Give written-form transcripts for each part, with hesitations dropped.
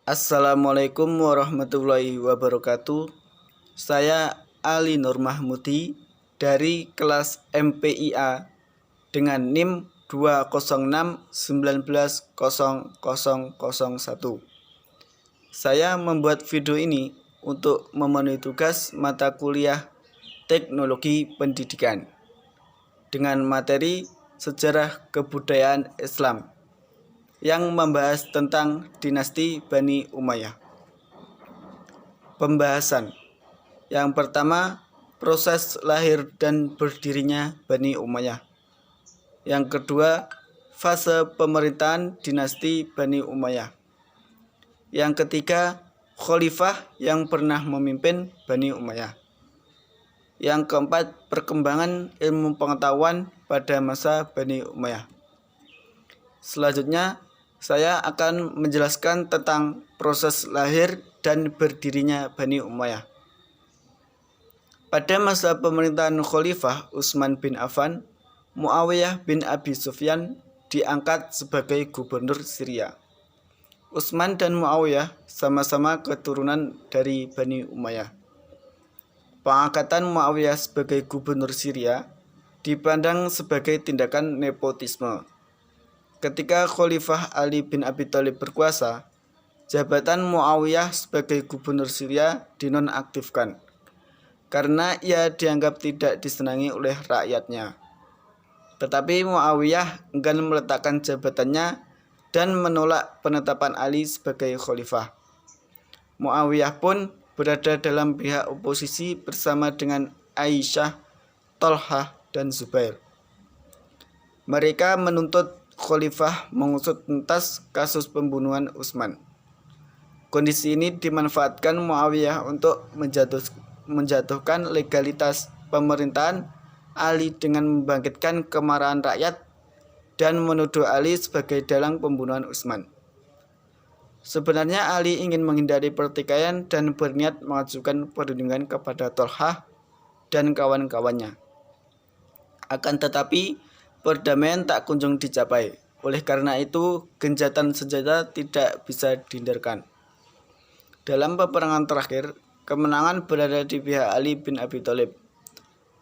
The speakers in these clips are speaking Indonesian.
Assalamualaikum warahmatullahi wabarakatuh. Saya Ali Nur Mahmudi dari kelas MPIA dengan NIM 206190001. Saya membuat video ini untuk memenuhi tugas mata kuliah Teknologi Pendidikan dengan materi Sejarah Kebudayaan Islam yang membahas tentang dinasti Bani Umayyah. Pembahasan yang pertama, proses lahir dan berdirinya Bani Umayyah. Yang kedua, fase pemerintahan dinasti Bani Umayyah. Yang ketiga, khalifah yang pernah memimpin Bani Umayyah. Yang keempat, perkembangan ilmu pengetahuan pada masa Bani Umayyah. Selanjutnya, saya akan menjelaskan tentang proses lahir dan berdirinya Bani Umayyah. Pada masa pemerintahan Khalifah Utsman bin Affan, Muawiyah bin Abi Sufyan diangkat sebagai gubernur Syria. Utsman dan Muawiyah sama-sama keturunan dari Bani Umayyah. Pengangkatan Muawiyah sebagai gubernur Syria dipandang sebagai tindakan nepotisme. Ketika Khalifah Ali bin Abi Thalib berkuasa, jabatan Muawiyah sebagai gubernur Syria dinonaktifkan karena ia dianggap tidak disenangi oleh rakyatnya. Tetapi Muawiyah enggan meletakkan jabatannya dan menolak penetapan Ali sebagai khalifah. Muawiyah pun berada dalam pihak oposisi bersama dengan Aisyah, Thalhah, dan Zubair. Mereka menuntut khalifah mengusut tuntas kasus pembunuhan Utsman. Kondisi ini dimanfaatkan Muawiyah untuk menjatuhkan legalitas pemerintahan Ali dengan membangkitkan kemarahan rakyat dan menuduh Ali sebagai dalang pembunuhan Utsman. Sebenarnya Ali ingin menghindari pertikaian dan berniat mengajukan perlindungan kepada Thalhah dan kawan-kawannya. Akan tetapi, perdamaian tak kunjung dicapai. Oleh karena itu, gencatan senjata tidak bisa dihindarkan. Dalam peperangan terakhir, kemenangan berada di pihak Ali bin Abi Thalib.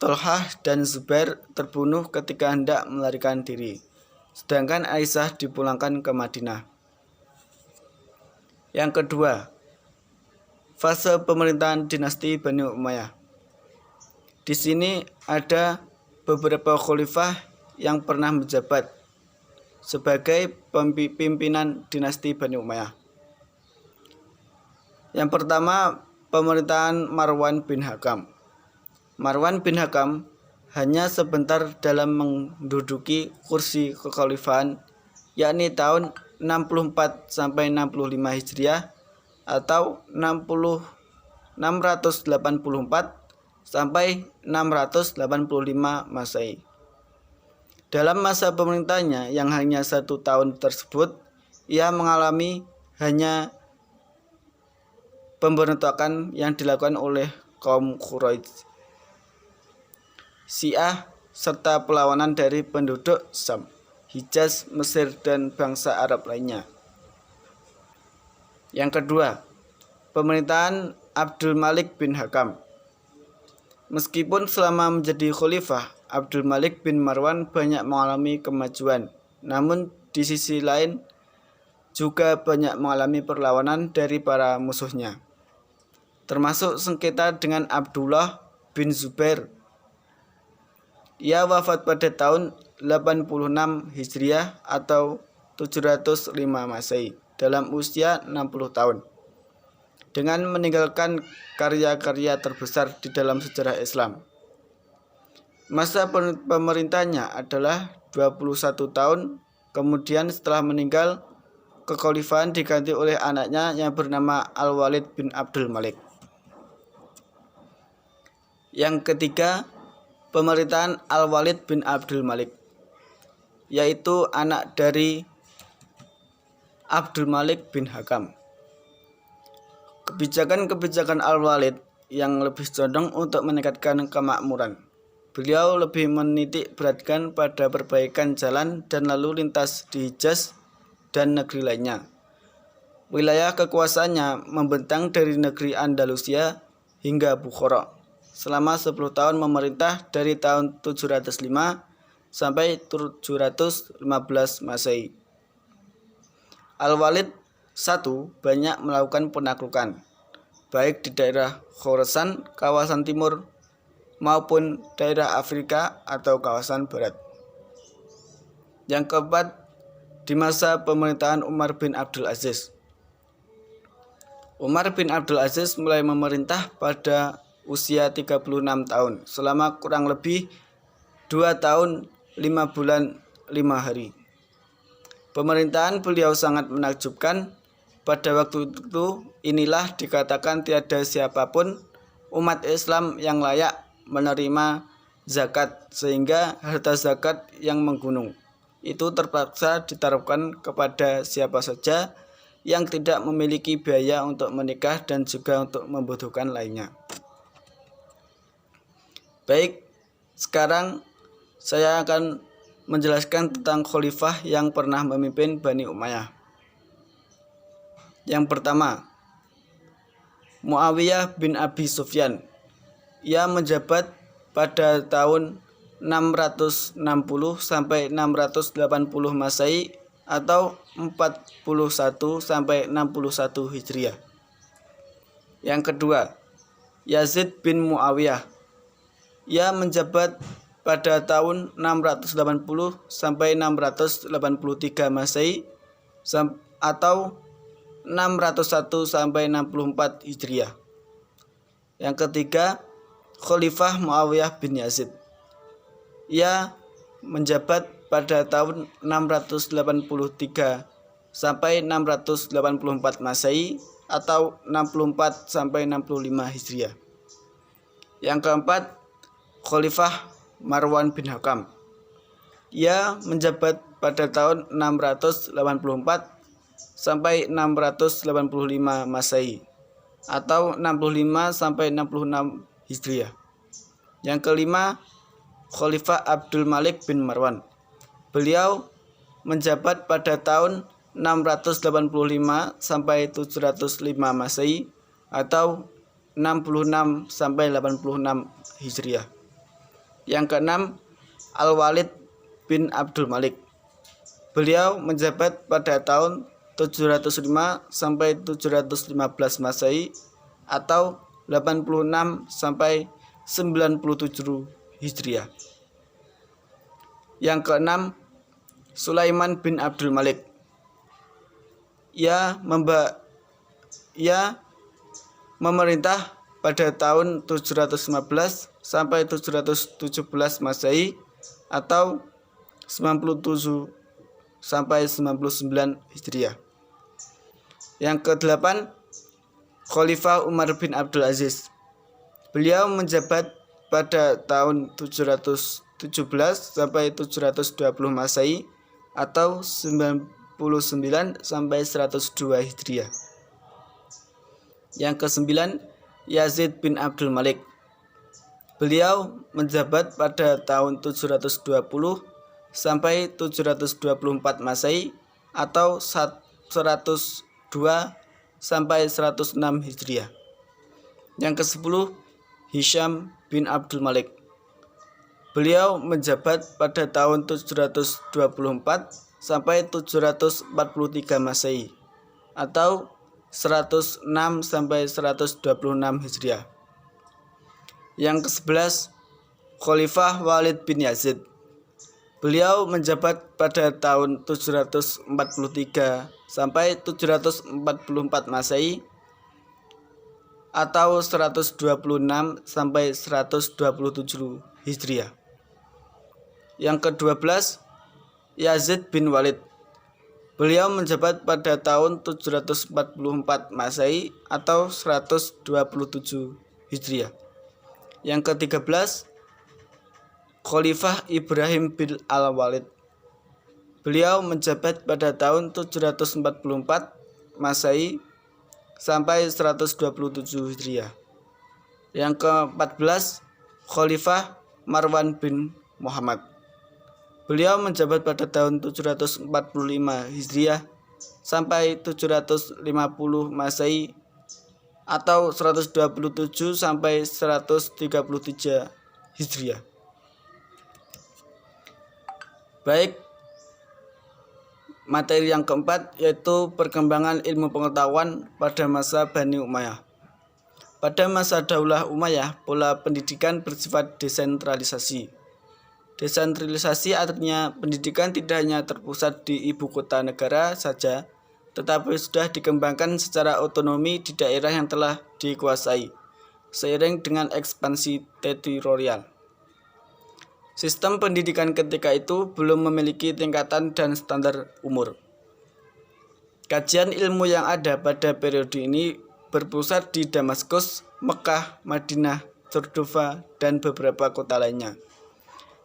Thalhah dan Zubair terbunuh ketika hendak melarikan diri, sedangkan Aisyah dipulangkan ke Madinah. Yang kedua, fase pemerintahan dinasti Bani Umayyah. Di sini ada beberapa khalifah yang pernah menjabat sebagai pimpinan dinasti Bani Umayyah. Yang pertama, pemerintahan Marwan bin Hakam. Marwan bin Hakam hanya sebentar dalam menduduki kursi kekhalifahan, yakni tahun 64 sampai 65 Hijriah atau 684 sampai 685 Masehi. Dalam masa pemerintahannya yang hanya 1 tahun tersebut, ia mengalami hanya pemberontakan yang dilakukan oleh kaum Quraisy, Syiah, serta perlawanan dari penduduk Syam, Hijaz, Mesir, dan bangsa Arab lainnya. Yang kedua, pemerintahan Abdul Malik bin Hakam. Meskipun selama menjadi khalifah, Abdul Malik bin Marwan banyak mengalami kemajuan, namun di sisi lain juga banyak mengalami perlawanan dari para musuhnya, termasuk sengketa dengan Abdullah bin Zubair. Ia wafat pada tahun 86 Hijriah atau 705 Masehi dalam usia 60 tahun, dengan meninggalkan karya-karya terbesar di dalam sejarah Islam. Masa pemerintahnya adalah 21 tahun, kemudian setelah meninggal, kekhalifahan diganti oleh anaknya yang bernama Al-Walid bin Abdul Malik. Yang ketiga, pemerintahan Al-Walid bin Abdul Malik, yaitu anak dari Abdul Malik bin Hakam. Kebijakan-kebijakan Al-Walid yang lebih condong untuk meningkatkan kemakmuran. Beliau lebih menitik beratkan pada perbaikan jalan dan lalu lintas di Hijaz dan negeri lainnya. Wilayah kekuasaannya membentang dari negeri Andalusia hingga Bukhara. Selama 10 tahun memerintah dari tahun 705 sampai 715 Masehi. Al-Walid I banyak melakukan penaklukan, baik di daerah Khorasan, kawasan timur, maupun daerah Afrika atau kawasan barat. Yang keempat, di masa pemerintahan Umar bin Abdul Aziz. Umar bin Abdul Aziz mulai memerintah pada usia 36 tahun, selama kurang lebih 2 tahun 5 bulan 5 hari. Pemerintahan beliau sangat menakjubkan. Pada waktu itu inilah dikatakan tiada siapapun umat Islam yang layak menerima zakat, sehingga harta zakat yang menggunung itu terpaksa ditaruhkan kepada siapa saja yang tidak memiliki biaya untuk menikah dan juga untuk membutuhkan lainnya. Baik, sekarang saya akan menjelaskan tentang khalifah yang pernah memimpin Bani Umayyah. Yang pertama, Muawiyah bin Abi Sufyan. Ia menjabat pada tahun 660 sampai 680 Masehi atau 41 sampai 61 Hijriah. Yang kedua, Yazid bin Muawiyah. Ia menjabat pada tahun 680 sampai 683 Masehi atau 601 sampai 64 Hijriah. Yang ketiga, Khalifah Muawiyah bin Yazid. Ia menjabat pada tahun 683 sampai 684 Masehi atau 64 sampai 65 Hijriah. Yang keempat, Khalifah Marwan bin Hakam. Ia menjabat pada tahun 684 sampai 685 Masehi atau 65 sampai 66 Hijriah. Yang kelima, Khalifah Abdul Malik bin Marwan. Beliau menjabat pada tahun 685 sampai 705 Masehi atau 66 sampai 86 Hijriah. Yang keenam, Al-Walid bin Abdul Malik. Beliau menjabat pada tahun 705 sampai 715 Masehi atau 86 sampai 97 Hijriah. Yang keenam, Sulaiman bin Abdul Malik. Ia memerintah pada tahun 715 sampai 717 Masehi atau 97 sampai 99 Hijriah. Yang kedelapan, Khalifah Umar bin Abdul Aziz. Beliau menjabat pada tahun 717 sampai 720 Masehi atau 99 sampai 102 Hijriah. Yang kesembilan, Yazid bin Abdul Malik. Beliau menjabat pada tahun 720 sampai 724 Masehi atau 102 sampai 106 Hijriah. Yang ke-10, Hisham bin Abdul Malik. Beliau menjabat pada tahun 724 sampai 743 Masehi atau 106 sampai 126 Hijriah. Yang ke-11, Khalifah Walid bin Yazid. Beliau menjabat pada tahun 743 sampai 744 Masehi atau 126 sampai 127 Hijriah. Yang ke-12, Yazid bin Walid. Beliau menjabat pada tahun 744 Masehi atau 127 Hijriah. Yang ke-13, Khalifah Ibrahim bin Al-Walid. Beliau menjabat pada tahun 744 Masehi sampai 127 Hijriah. Yang ke-14, Khalifah Marwan bin Muhammad. Beliau menjabat pada tahun 745 Hijriah sampai 750 Masehi atau 127 sampai 133 Hijriah. Baik, materi yang keempat yaitu perkembangan ilmu pengetahuan pada masa Bani Umayyah. Pada masa Daulah Umayyah, pola pendidikan bersifat desentralisasi. Desentralisasi artinya pendidikan tidak hanya terpusat di ibu kota negara saja, tetapi sudah dikembangkan secara otonomi di daerah yang telah dikuasai, seiring dengan ekspansi teritorial. Sistem pendidikan ketika itu belum memiliki tingkatan dan standar umur. Kajian ilmu yang ada pada periode ini berpusat di Damaskus, Mekah, Madinah, Cordova, dan beberapa kota lainnya.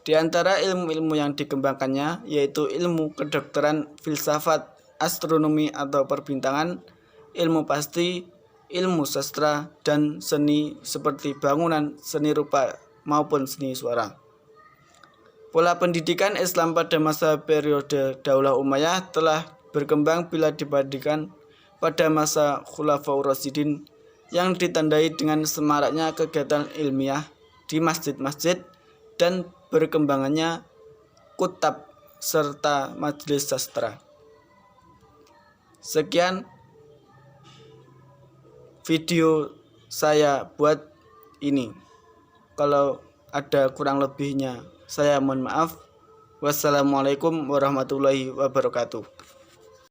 Di antara ilmu-ilmu yang dikembangkannya yaitu ilmu kedokteran, filsafat, astronomi atau perbintangan, ilmu pasti, ilmu sastra, dan seni seperti bangunan, seni rupa, maupun seni suara. Pola pendidikan Islam pada masa periode Daulah Umayyah telah berkembang bila dibandingkan pada masa Khulafaur Rasyidin yang ditandai dengan semaraknya kegiatan ilmiah di masjid-masjid dan berkembangannya kutab serta majelis sastra. Sekian video saya buat ini. Kalau ada kurang lebihnya, saya mohon maaf. Wassalamualaikum warahmatullahi wabarakatuh.